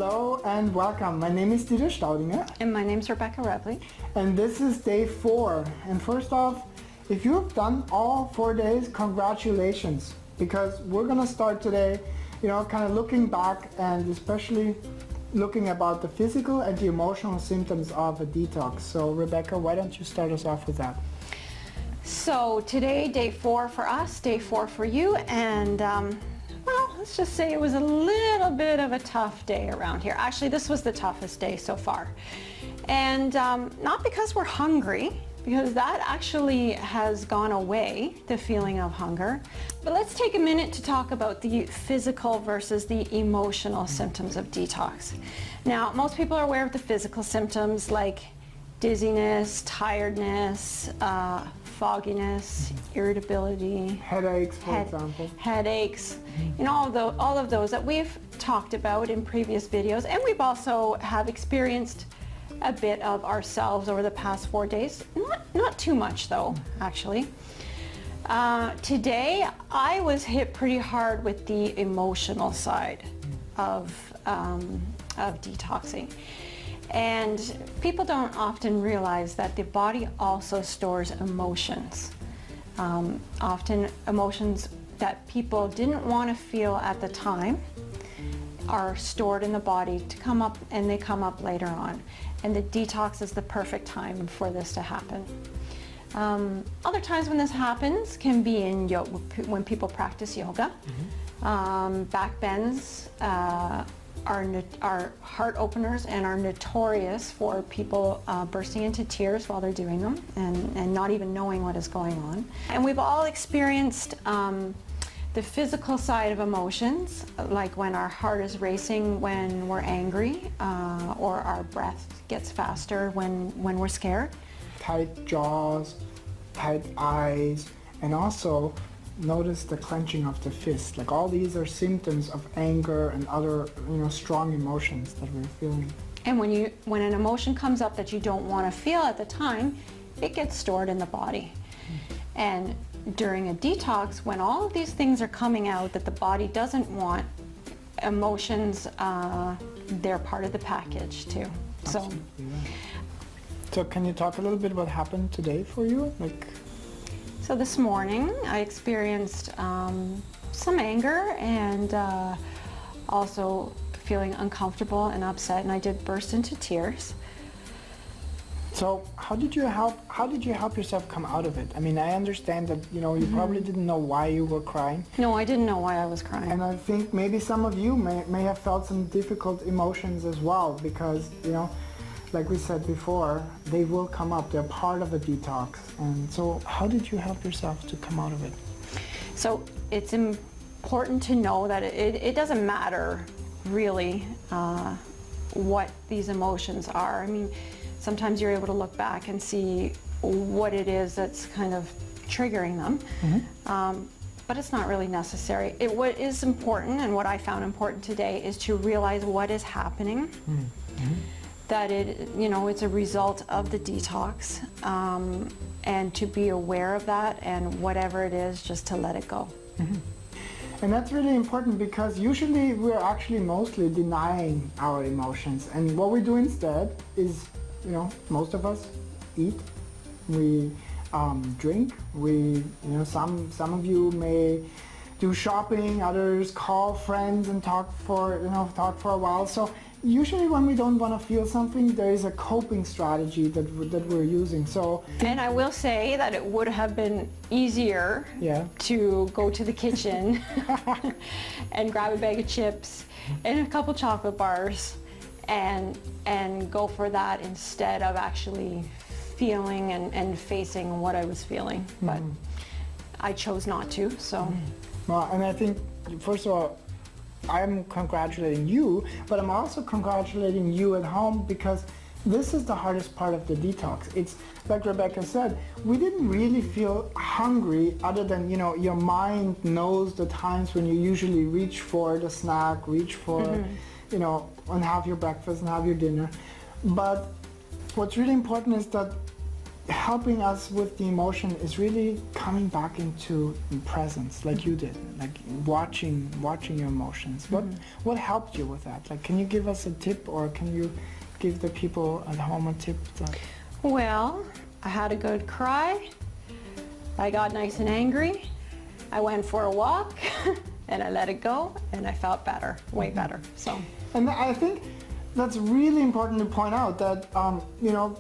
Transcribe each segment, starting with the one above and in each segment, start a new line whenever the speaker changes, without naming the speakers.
Hello and welcome. My name is Dieter Staudinger.
And my name's Reble.
And this is day 4. And first off, if you've done all 4 days, congratulations. Because we're going to start today, kind of looking back and especially looking about the physical and the emotional symptoms of a detox. So Rebecca, why don't you start us off with that?
So today, day 4 for us, day 4 for you, and well, let's just say it was a little bit of a tough day around here. Actually, this was the toughest day so far. And not because we're hungry, because that actually has gone away, the feeling of hunger. But let's take a minute to talk about the physical versus the emotional symptoms of detox. Now, most people are aware of the physical symptoms like dizziness, tiredness, fogginess, irritability,
headaches, for example.
Headaches, all of those that we've talked about in previous videos, and we've also have experienced a bit of ourselves over the past 4 days. Not too much though, actually. Today I was hit pretty hard with the emotional side of detoxing. And people don't often realize that the body also stores emotions. Often emotions that people didn't want to feel at the time are stored in the body to come up, and they come up later on. And the detox is the perfect time for this to happen. Other times when this happens can be in when people practice yoga. Back bends are heart openers and are notorious for people bursting into tears while they're doing them and not even knowing what is going on. And we've all experienced the physical side of emotions, like when our heart is racing when we're angry, or our breath gets faster when we're scared.
Tight jaws, tight eyes, and also notice the clenching of the fist. Like all these are symptoms of anger and other, strong emotions that we're feeling.
And when an emotion comes up that you don't want to feel at the time, it gets stored in the body. And during a detox, when all of these things are coming out that the body doesn't want, emotions, they're part of the package too.
Absolutely, yeah. So can you talk a little bit what happened today for you?
So this morning I experienced some anger and also feeling uncomfortable and upset, and I did burst into tears.
So how did you help yourself come out of it? I mean, I understand that you probably didn't know why you were crying.
No, I didn't know why I was crying.
And I think maybe some of you may have felt some difficult emotions as well, because like we said before, they will come up. They're part of a detox. And so how did you help yourself to come out of it?
So it's important to know that it doesn't matter really what these emotions are. I mean, sometimes you're able to look back and see what it is that's kind of triggering them. But it's not really necessary. What is important, and what I found important today, is to realize what is happening. That it's a result of the detox, and to be aware of that, and whatever it is, just to let it go.
And that's really important, because usually we're actually mostly denying our emotions, and what we do instead is, most of us eat, we drink, we, some of you may do shopping, others call friends and talk for a while. So usually when we don't want to feel something, there is a coping strategy that we're using. So,
and I will say that it would have been easier to go to the kitchen and grab a bag of chips and a couple chocolate bars and go for that instead of actually feeling and facing what I was feeling. But I chose not to, so.
Well, and I think, first of all, I'm congratulating you, but I'm also congratulating you at home, because this is the hardest part of the detox. It's like Rebecca said, we didn't really feel hungry, other than, your mind knows the times when you usually reach for the snack, reach for, and have your breakfast and have your dinner. But what's really important is that helping us with the emotion is really coming back into presence, like you did, like watching your emotions. What helped you with that? Like, can you give us a tip, or can you give the people at home a tip?
Well, I had a good cry. I got nice and angry. I went for a walk and I let it go, and I felt better, way better. So.
And I think that's really important to point out that, you know,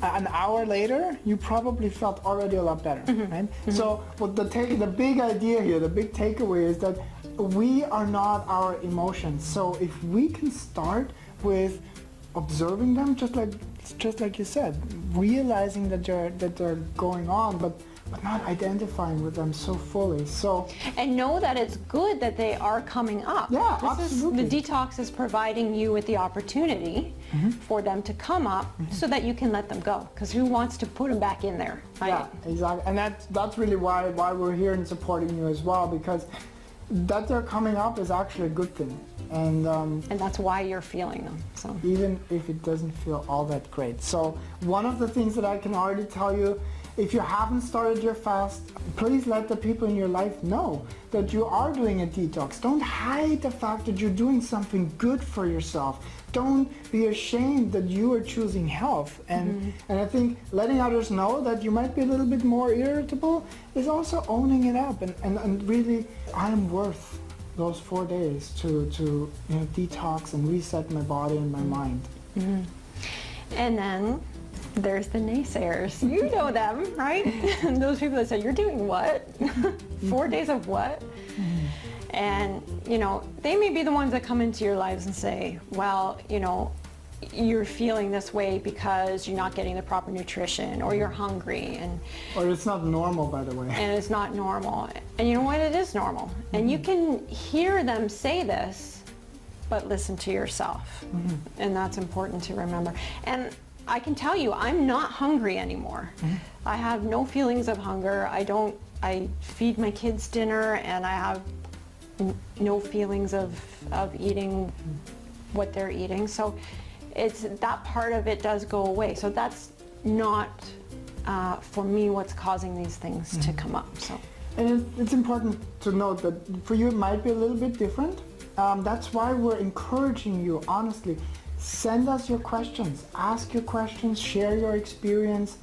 an hour later, you probably felt already a lot better, right? So what the big idea here, the big takeaway is that we are not our emotions. So if we can start with observing them, just like you said, realizing that they're going on, but not identifying with them so fully. So,
and know that it's good that they are coming up.
Yeah, absolutely.
The detox is providing you with the opportunity for them to come up so that you can let them go. Because who wants to put them back in there? Right?
Yeah, exactly. And that's really why we're here and supporting you as well, because that they're coming up is actually a good thing. And
that's why you're feeling them. So
even if it doesn't feel all that great. So one of the things that I can already tell you, if you haven't started your fast, please let the people in your life know that you are doing a detox. Don't hide the fact that you're doing something good for yourself. Don't be ashamed that you are choosing health. And I think letting others know that you might be a little bit more irritable is also owning it up and really, I am worth those 4 days to detox and reset my body and my mind.
And then there's the naysayers. You know them, right? Those people that say, you're doing what? 4 days of what? And, you know, they may be the ones that come into your lives and say, well, you know, you're feeling this way because you're not getting the proper nutrition, or you're hungry,
or it's not normal, by the way.
And it's not normal. And you know what? It is normal. And you can hear them say this, but listen to yourself. And that's important to remember. And I can tell you, I'm not hungry anymore. I have no feelings of hunger. I feed my kids dinner, and I have no feelings of eating what they're eating. So it's that part of it does go away. So that's not for me what's causing these things to come up. So,
and it's important to note that for you it might be a little bit different. That's why we're encouraging you, honestly. Send us your questions, ask your questions, share your experience,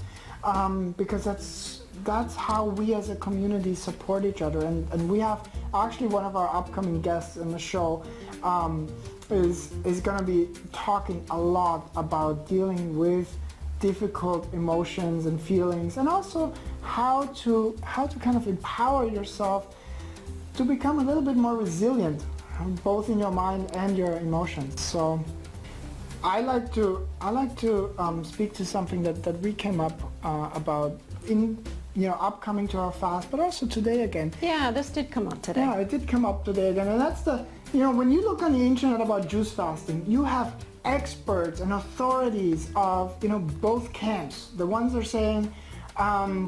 because that's how we as a community support each other. And we have actually one of our upcoming guests in the show is going to be talking a lot about dealing with difficult emotions and feelings, and also how to kind of empower yourself to become a little bit more resilient, both in your mind and your emotions. So I like to speak to something that we came up about in upcoming to our fast, but also today again.
Yeah, this did come up today.
Yeah, it did come up today again, and that's when you look on the internet about juice fasting, you have experts and authorities of both camps. The ones are saying,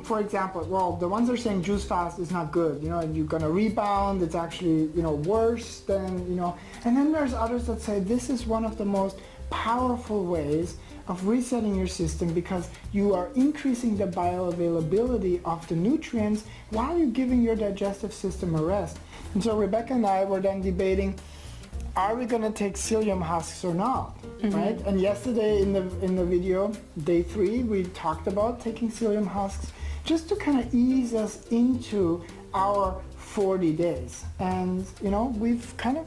for example, well, the ones are saying juice fast is not good, and you're gonna rebound. It's actually worse than and then there's others that say this is one of the most powerful ways of resetting your system, because you are increasing the bioavailability of the nutrients while you're giving your digestive system a rest. And so Rebecca and I were then debating, are we going to take psyllium husks or not, right? And yesterday in the video, day 3, we talked about taking psyllium husks just to kind of ease us into our 40 days. And we've kind of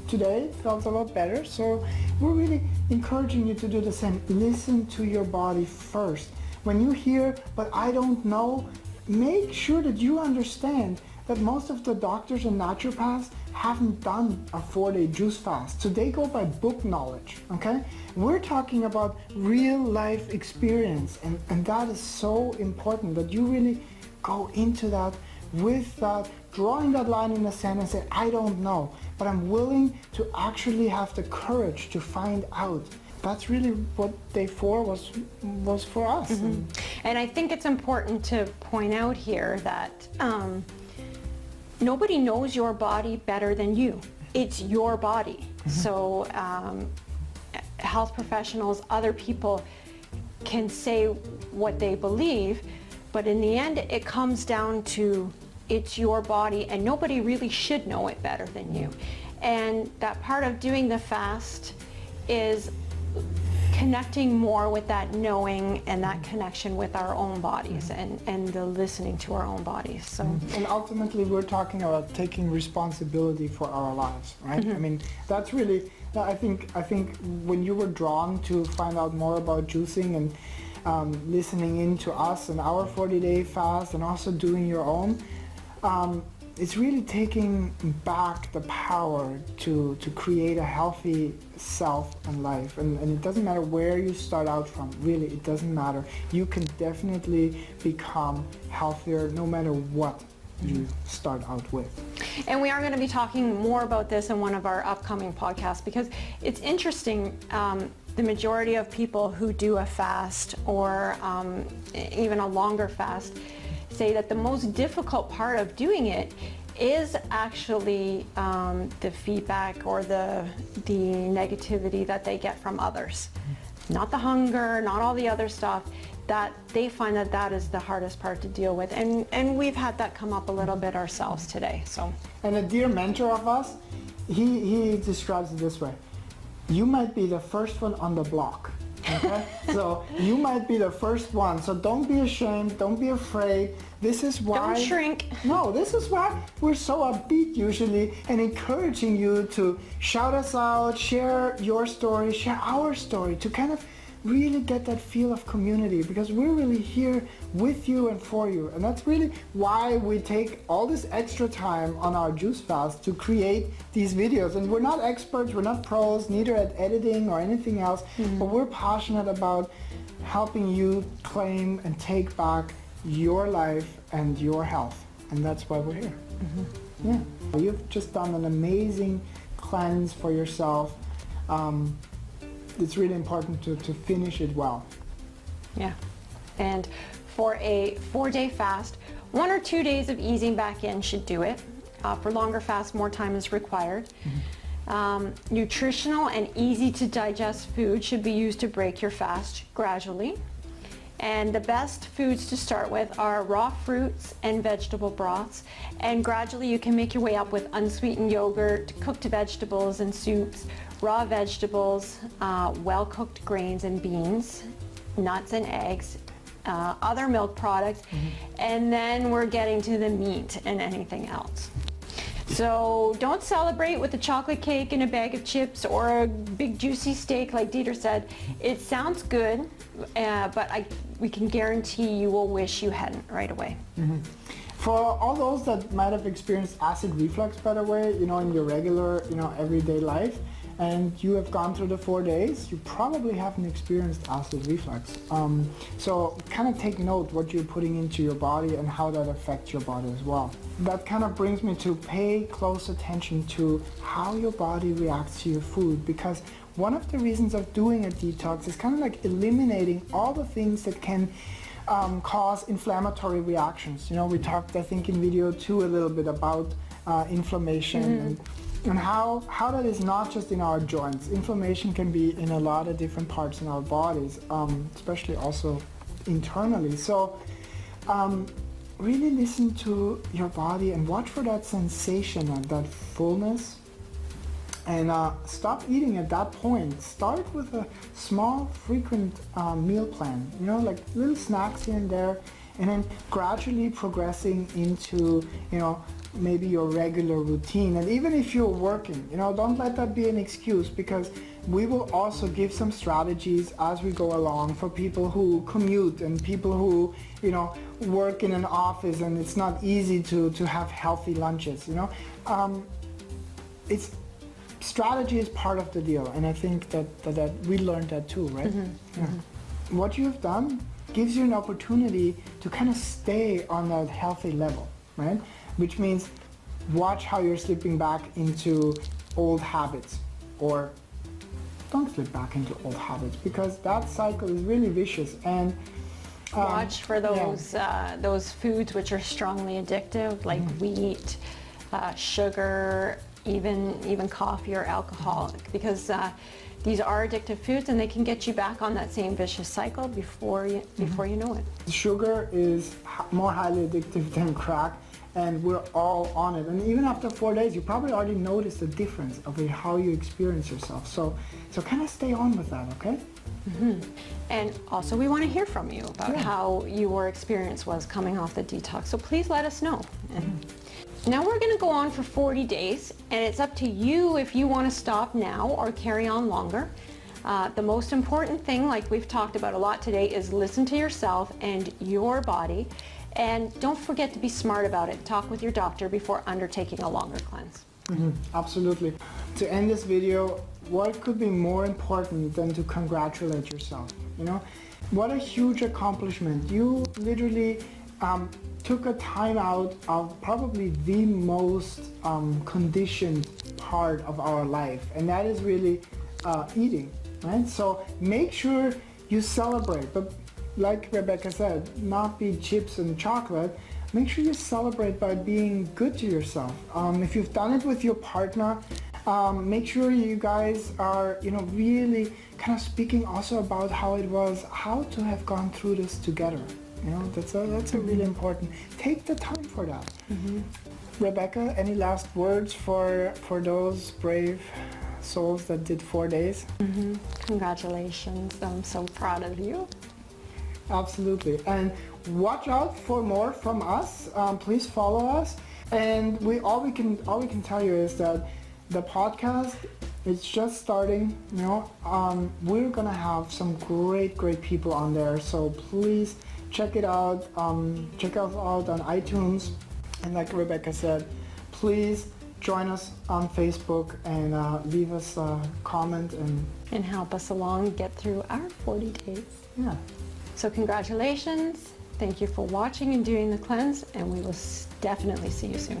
today felt a lot better, so we're really encouraging you to do the same. Listen to your body first. When you hear, but I don't know, make sure that you understand that most of the doctors and naturopaths haven't done a 4-day juice fast, so they go by book knowledge, okay? We're talking about real life experience, and that is so important that you really go into that with that, drawing that line in the sand and say, I don't know, but I'm willing to actually have the courage to find out. That's really what day 4 was for us.
And I think it's important to point out here that nobody knows your body better than you. It's your body. So health professionals, other people, can say what they believe, but in the end it comes down to it's your body, and nobody really should know it better than you. And that part of doing the fast is connecting more with that knowing and that connection with our own bodies, and the listening to our own bodies. So,
and ultimately we're talking about taking responsibility for our lives, right? I mean, that's really, I think when you were drawn to find out more about juicing and listening into us and our 40-day fast and also doing your own, it's really taking back the power to create a healthy self and life. And it doesn't matter where you start out from, really, it doesn't matter. You can definitely become healthier no matter what you start out with.
And we are going to be talking more about this in one of our upcoming podcasts, because it's interesting, the majority of people who do a fast or even a longer fast say that the most difficult part of doing it is actually the feedback or the negativity that they get from others. Not the hunger, not all the other stuff. That they find that is the hardest part to deal with, and we've had that come up a little bit ourselves today. So,
and a dear mentor of us, he describes it this way: you might be the first one on the block. Okay? So you might be the first one. So don't be ashamed. Don't be afraid. This is why.
Don't shrink.
No, this is why we're so upbeat usually, and encouraging you to shout us out, share your story, share our story, to kind of really get that feel of community, because we're really here with you and for you. And that's really why we take all this extra time on our juice fast to create these videos. And we're not experts, we're not pros, neither at editing or anything else, but we're passionate about helping you claim and take back your life and your health. And that's why we're here. Yeah. You've just done an amazing cleanse for yourself. It's really important to finish it well.
Yeah. And for a 4-day fast, 1 or 2 days of easing back in should do it. For longer fasts, more time is required. Nutritional and easy to digest food should be used to break your fast gradually. And the best foods to start with are raw fruits and vegetable broths. And gradually you can make your way up with unsweetened yogurt, cooked vegetables and soups, raw vegetables, well-cooked grains and beans, nuts and eggs, other milk products, and then we're getting to the meat and anything else. So don't celebrate with a chocolate cake and a bag of chips or a big juicy steak like Dieter said. It sounds good, but we can guarantee you will wish you hadn't right away.
For all those that might have experienced acid reflux, by the way, in your regular, everyday life, and you have gone through the 4 days, you probably haven't experienced acid reflux. So kind of take note what you're putting into your body and how that affects your body as well. That kind of brings me to pay close attention to how your body reacts to your food, because one of the reasons of doing a detox is kind of like eliminating all the things that can cause inflammatory reactions. We talked, I think, in video 2 a little bit about inflammation and how that is not just in our joints. Inflammation can be in a lot of different parts in our bodies, especially also internally. So really listen to your body and watch for that sensation and that fullness, and stop eating at that point. Start with a small, frequent meal plan, like little snacks here and there, and then gradually progressing into, maybe your regular routine. And even if you're working, don't let that be an excuse, because we will also give some strategies as we go along for people who commute and people who, work in an office and it's not easy to have healthy lunches, strategy is part of the deal, and I think that we learned that too, right? What you've done gives you an opportunity to kind of stay on that healthy level, right? Which means watch how you're slipping back into old habits, or don't slip back into old habits, because that cycle is really vicious. And
watch for those foods which are strongly addictive, like wheat, sugar, even coffee or alcohol, because These are addictive foods, and they can get you back on that same vicious cycle before you know it.
Sugar is more highly addictive than crack, and we're all on it. And even after 4 days, you probably already noticed the difference of how you experience yourself. So kind of stay on with that, okay?
And also, we want to hear from you about how your experience was coming off the detox. So please let us know. Now we're going to go on for 40 days, and it's up to you if you want to stop now or carry on longer. The most important thing, like we've talked about a lot today, is listen to yourself and your body. And don't forget to be smart about it. Talk with your doctor before undertaking a longer cleanse.
Absolutely. To end this video, what could be more important than to congratulate yourself? You know, what a huge accomplishment. You literally took a time out of probably the most conditioned part of our life, and that is really eating, right? So make sure you celebrate, but like Rebecca said, not be chips and chocolate. Make sure you celebrate by being good to yourself. If you've done it with your partner, make sure you guys are, really kind of speaking also about how it was, how to have gone through this together. That's a really important. Take the time for that. Rebecca, any last words for those brave souls that did 4 days?
Congratulations. I'm so proud of you.
Absolutely. And watch out for more from us. Please follow us. And all we can tell you is that the podcast, it's just starting. We're gonna have some great people on there. So please check it out. Check us out on iTunes. And like Rebecca said, please join us on Facebook and leave us a comment
and help us along get through our 40 days.
Yeah.
So congratulations. Thank you for watching and doing the cleanse, and we will definitely see you soon.